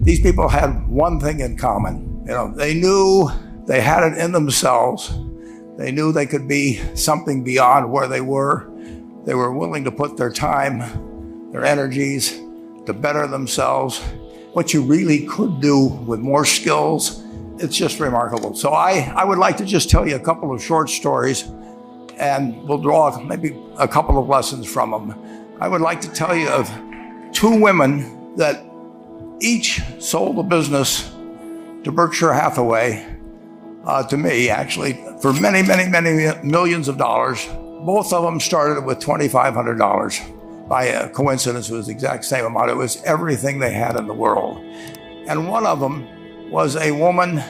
These people had one thing in common. They knew they had it in themselves. They knew they could be something beyond where they were. They were willing to put their time, their energies to better themselves. What you really could do with more skills, it's just remarkable. So I would like to just tell you a couple of short stories, and we'll draw maybe a couple of lessons from them. I would like to tell you of two women that each sold a business to Berkshire Hathaway, to me actually, for many, many, many millions of dollars. Both of them started with $2,500. By a coincidence, it was the exact same amount. It was everything they had in the world. And one of them was a woman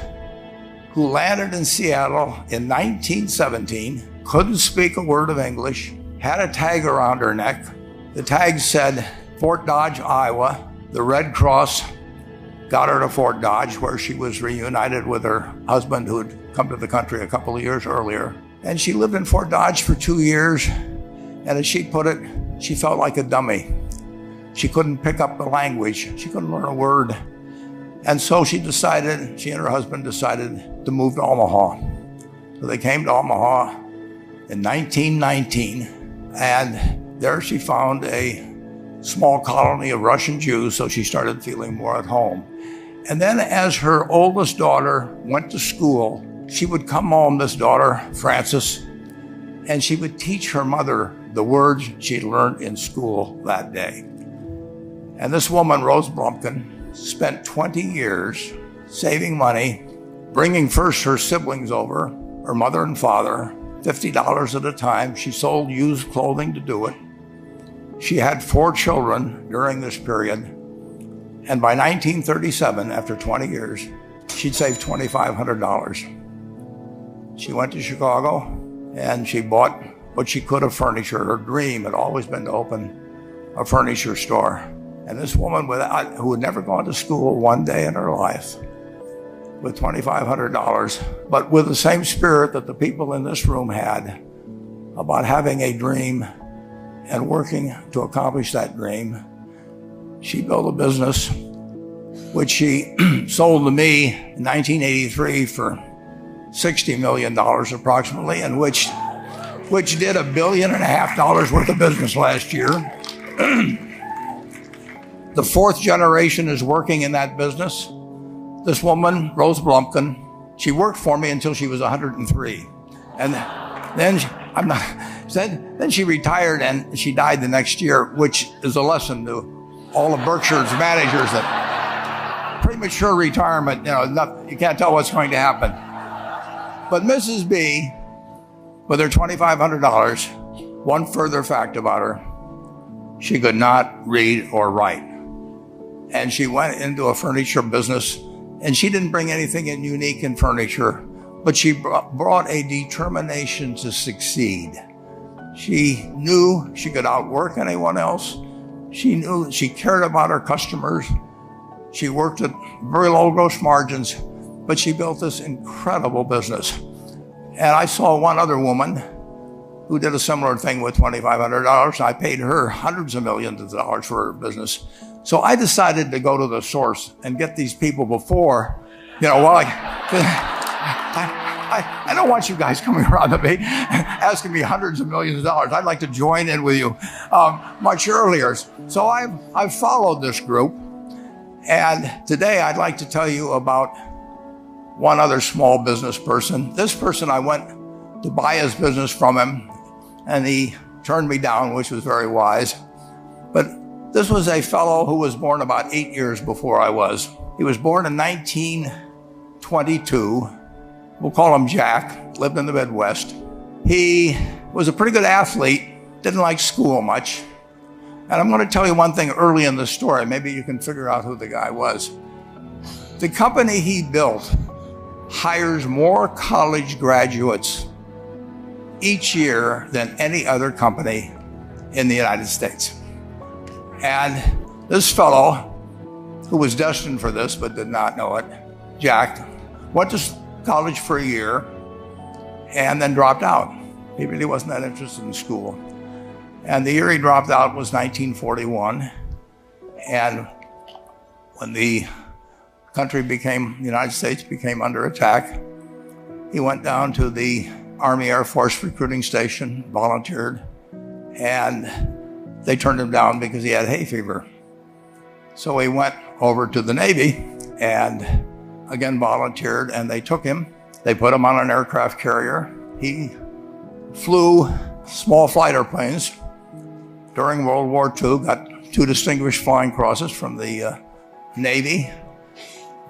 who landed in Seattle in 1917, couldn't speak a word of English, had a tag around her neck. The tag said, Fort Dodge, Iowa. The Red Cross got her to Fort Dodge, where she was reunited with her husband who had come to the country a couple of years earlier. And she lived in Fort Dodge for 2 years. And as she put it, she felt like a dummy. She couldn't pick up the language. She couldn't learn a word. And so she and her husband decided to move to Omaha. So they came to Omaha in 1919. And there she found a small colony of Russian Jews, so she started feeling more at home. And then as her oldest daughter went to school, she would come home, this daughter, Frances, and she would teach her mother the words she'd learned in school that day. And this woman, Rose Blumpkin, spent 20 years saving money, bringing first her siblings over, her mother and father, $50 at a time. She sold used clothing to do it. She had 4 children during this period. And by 1937, after 20 years, she'd saved $2,500. She went to Chicago and she bought what she could of furniture. Her dream had always been to open a furniture store. And this woman who had never gone to school one day in her life, with $2,500, but with the same spirit that the people in this room had about having a dream and working to accomplish that dream, she built a business which she sold to me in 1983 for $60 million approximately, and which did $1.5 billion worth of business last year. The 4th generation is working in that business. This woman, Rose Blumpkin, she worked for me until she was 103. And then she retired and she died the next year, which is a lesson to all of Berkshire's managers that premature retirement, you can't tell what's going to happen. But Mrs. B, with her $2,500, one further fact about her, she could not read or write. And she went into a furniture business, and she didn't bring anything unique in furniture, but she brought a determination to succeed. She knew she could outwork anyone else. She knew she cared about her customers. She worked at very low gross margins, but she built this incredible business. And I saw one other woman who did a similar thing with $2,500. I paid her hundreds of millions of dollars for her business. So I decided to go to the source and get these people before, I don't want you guys coming around to me asking me hundreds of millions of dollars. I'd like to join in with you much earlier. So I've followed this group. And today I'd like to tell you about one other small business person. This person, I went to buy his business from him, and he turned me down, which was very wise. But this was a fellow who was born about 8 years before I was. He was born in 1922. We'll call him Jack, lived in the Midwest. He was a pretty good athlete, didn't like school much. And I'm going to tell you one thing early in the story. Maybe you can figure out who the guy was. The company he built hires more college graduates each year than any other company in the United States. And this fellow, who was destined for this but did not know it, Jack, went to college for a year and then dropped out. He really wasn't that interested in school. And the year he dropped out was 1941. And when the the United States became under attack, he went down to the Army Air Force recruiting station, volunteered, and they turned him down because he had hay fever. So he went over to the Navy and again volunteered, and they took him. They put him on an aircraft carrier. He flew small fighter planes during World War II, got 2 distinguished flying crosses from the Navy,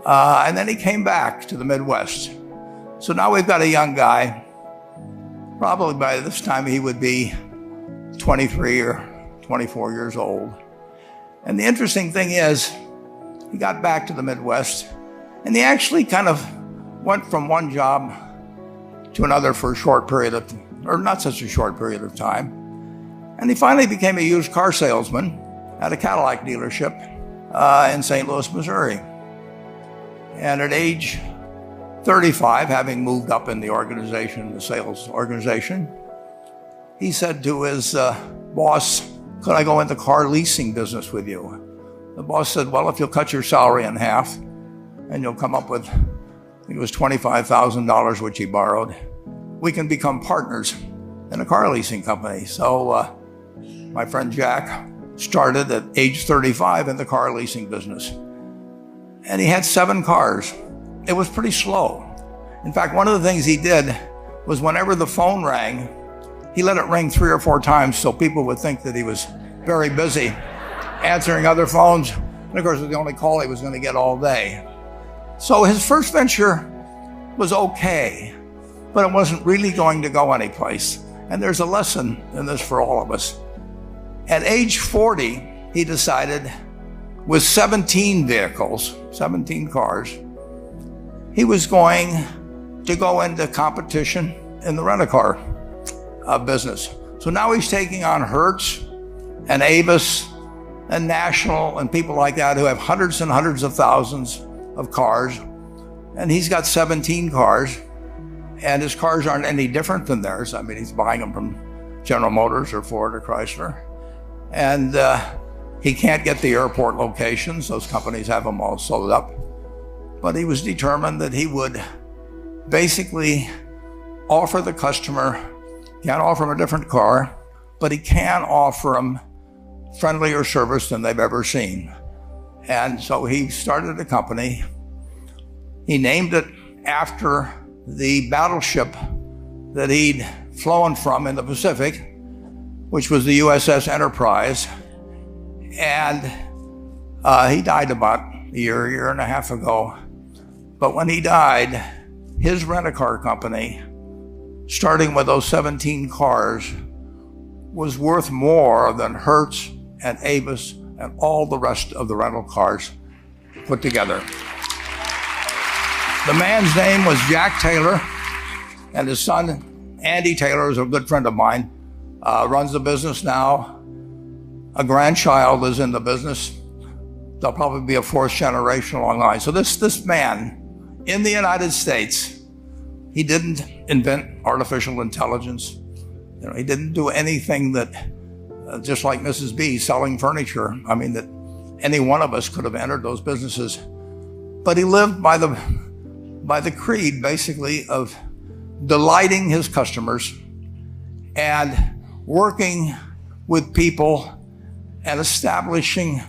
and then he came back to the Midwest. So now we've got a young guy. Probably by this time he would be 23 or 24 years old. And the interesting thing is, he got back to the Midwest, and he actually kind of went from one job to another for a short period of, or not such a short period of time. And he finally became a used car salesman at a Cadillac dealership in St. Louis, Missouri. And at age 35, having moved up in the organization, the sales organization, he said to his boss, "Could I go into car leasing business with you?" The boss said, "Well, if you'll cut your salary in half and you'll come up with," I think it was $25,000, which he borrowed, "we can become partners in a car leasing company." So my friend Jack started at age 35 in the car leasing business. And he had 7 cars. It was pretty slow. In fact, one of the things he did was whenever the phone rang, he let it ring 3 or 4 times so people would think that he was very busy answering other phones. And of course, it was the only call he was going to get all day. So his first venture was okay, but it wasn't really going to go anyplace. And there's a lesson in this for all of us. At age 40, he decided, with 17 vehicles, 17 cars, he was going to go into competition in the rent-a-car business. So now he's taking on Hertz and Avis and National and people like that who have hundreds and hundreds of thousands of cars. And he's got 17 cars, and his cars aren't any different than theirs. I mean, he's buying them from General Motors or Ford or Chrysler. And he can't get the airport locations. Those companies have them all sold up. But he was determined that he would basically offer the customer, can't offer him a different car, but he can offer them friendlier service than they've ever seen. And so he started a company. He named it after the battleship that he'd flown from in the Pacific, which was the USS Enterprise. And he died about a year and a half ago. But when he died, his rent-a-car company, starting with those 17 cars, was worth more than Hertz and Avis and all the rest of the rental cars put together. The man's name was Jack Taylor, and his son, Andy Taylor, is a good friend of mine, runs the business now. A grandchild is in the business. There'll probably be a 4th generation along the line. So this man, in the United States, he didn't invent artificial intelligence. You know, he didn't do anything that, just like Mrs. B selling furniture, I mean, that any one of us could have entered those businesses. But he lived by the creed, basically, of delighting his customers and working with people and establishing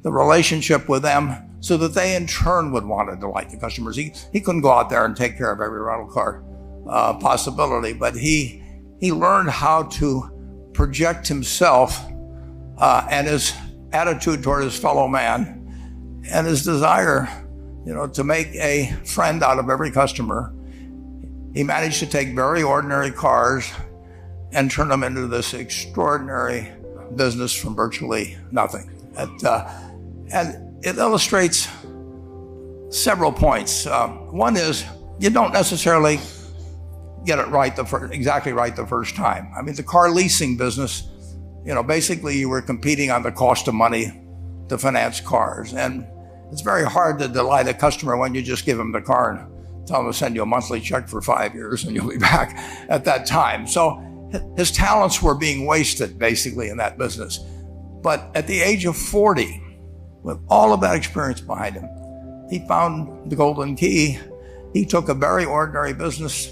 the relationship with them so that they in turn would want to delight the customers. He couldn't go out there and take care of every rental car possibility, but he learned how to project himself and his attitude toward his fellow man and his desire, to make a friend out of every customer. He managed to take very ordinary cars and turn them into this extraordinary business from virtually nothing. And it illustrates several points. One is, you don't necessarily get it right exactly right the first time. I mean, the car leasing business, basically you were competing on the cost of money to finance cars. And it's very hard to delight a customer when you just give them the car and tell them to send you a monthly check for 5 years and you'll be back at that time. So his talents were being wasted basically in that business. But at the age of 40, with all of that experience behind him, he found the golden key. He took a very ordinary business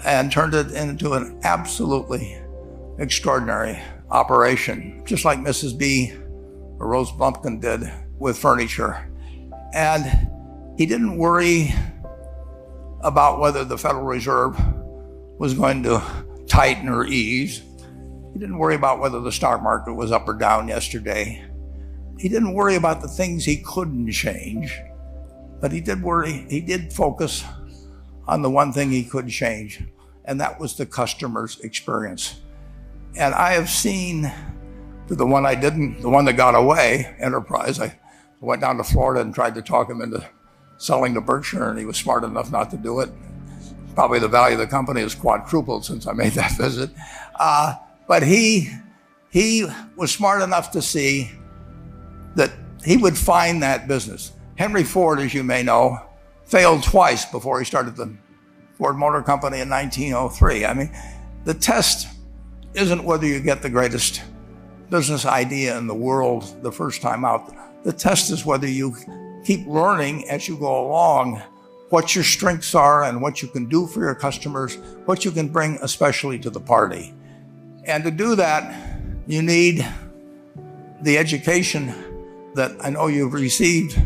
and turned it into an absolutely extraordinary operation, just like Mrs. B or Rose Blumpkin did with furniture. And he didn't worry about whether the Federal Reserve was going to tighten or ease. He didn't worry about whether the stock market was up or down yesterday. He didn't worry about the things he couldn't change, but he did focus on the one thing he could change, and that was the customer's experience. And I have seen the one that got away, Enterprise. I went down to Florida and tried to talk him into selling to Berkshire, and he was smart enough not to do it. Probably the value of the company has quadrupled since I made that visit. But he was smart enough to see that he would find that business. Henry Ford, as you may know, failed twice before he started the Ford Motor Company in 1903. I mean, the test isn't whether you get the greatest business idea in the world the first time out. The test is whether you keep learning as you go along what your strengths are and what you can do for your customers, what you can bring especially to the party. And to do that, you need the education that I know you've received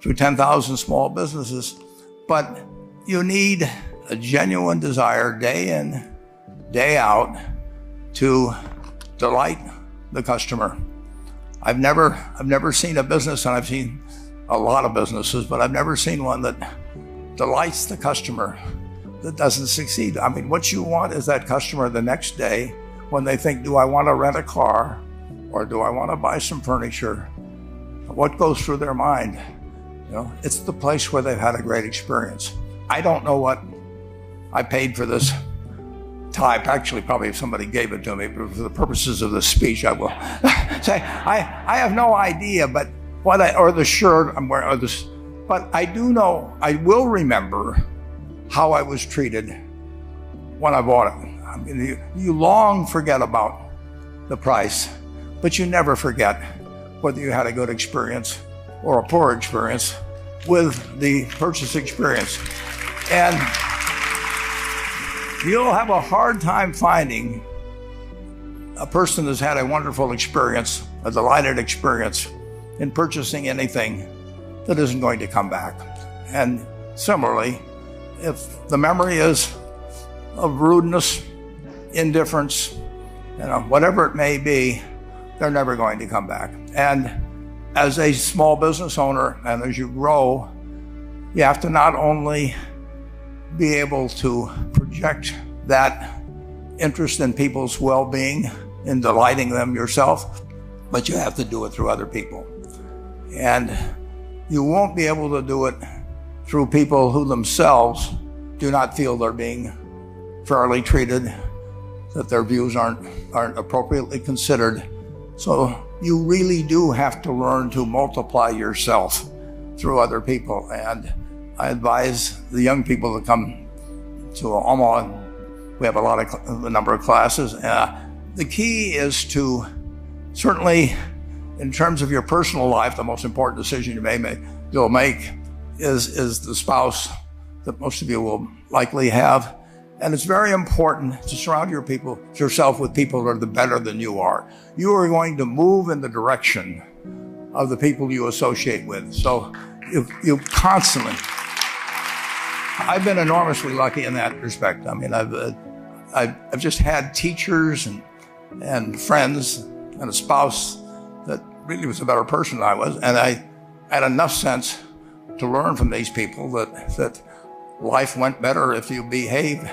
through 10,000 small businesses, but you need a genuine desire day in, day out to delight the customer. I've never seen a business, and I've seen a lot of businesses, but I've never seen one that delights the customer that doesn't succeed. I mean, what you want is that customer the next day when they think, do I want to rent a car or do I want to buy some furniture? What goes through their mind? You know, it's the place where they've had a great experience. I don't know what I paid for this tie. Actually, probably if somebody gave it to me, but for the purposes of this speech, I will say I have no idea. But or the shirt I'm wearing, or this. But I do know, I will remember how I was treated when I bought it. I mean, you long forget about the price, but you never forget whether you had a good experience or a poor experience with the purchase experience. And you'll have a hard time finding a person that's had a wonderful experience, a delighted experience in purchasing anything that isn't going to come back. And similarly, if the memory is of rudeness, indifference, whatever it may be, they're never going to come back. And as a small business owner, and as you grow, you have to not only be able to project that interest in people's well-being, in delighting them yourself, but you have to do it through other people. And you won't be able to do it through people who themselves do not feel they're being fairly treated, that their views aren't appropriately considered. So you really do have to learn to multiply yourself through other people. And I advise the young people that come to Omaha. We have a number of classes. The key is to, certainly in terms of your personal life, the most important decision you'll make is the spouse that most of you will likely have. And it's very important to surround yourself with people that are better than you are. You are going to move in the direction of the people you associate with. So you constantly, I've been enormously lucky in that respect. I mean, I've just had teachers and friends and a spouse that really was a better person than I was. And I had enough sense to learn from these people that life went better if you behave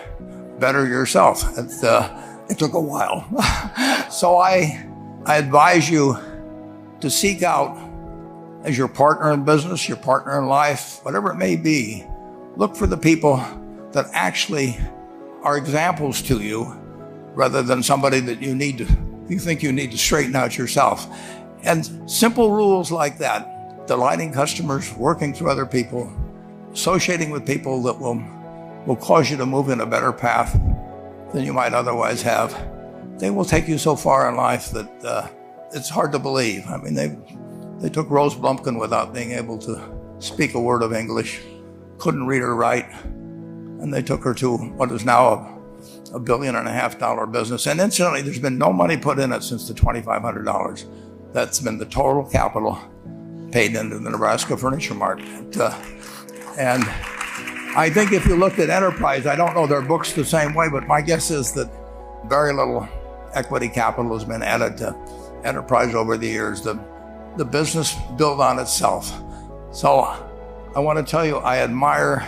better yourself. It took a while. So I advise you to seek out, as your partner in business, your partner in life, whatever it may be, look for the people that actually are examples to you rather than somebody that you think you need to straighten out yourself. And simple rules like that, delighting customers, working through other people, associating with people that will cause you to move in a better path than you might otherwise have, they will take you so far in life that it's hard to believe. I mean, they took Rose Blumpkin without being able to speak a word of English, couldn't read or write, and they took her to what is now a $1.5 billion business. And incidentally, there's been no money put in it since the $2,500. That's been the total capital paid into the Nebraska Furniture Mart. And I think if you looked at Enterprise, I don't know their books the same way, but my guess is that very little equity capital has been added to Enterprise over the years. The business built on itself. So I want to tell you, I admire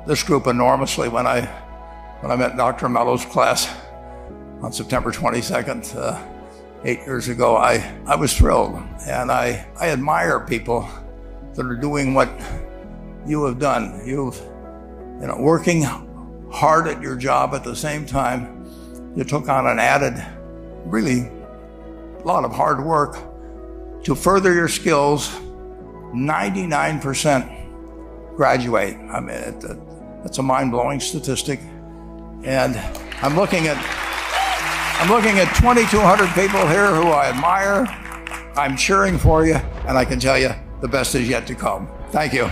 this group enormously. When I met Dr. Mello's class on September 22nd, 8 years ago, I was thrilled. And I admire people that are doing what you have done. Working hard at your job at the same time. You took on an added, really, lot of hard work to further your skills. 99% graduate. I mean, that's a mind-blowing statistic. And I'm looking at 2,200 people here who I admire. I'm cheering for you, and I can tell you the best is yet to come. Thank you.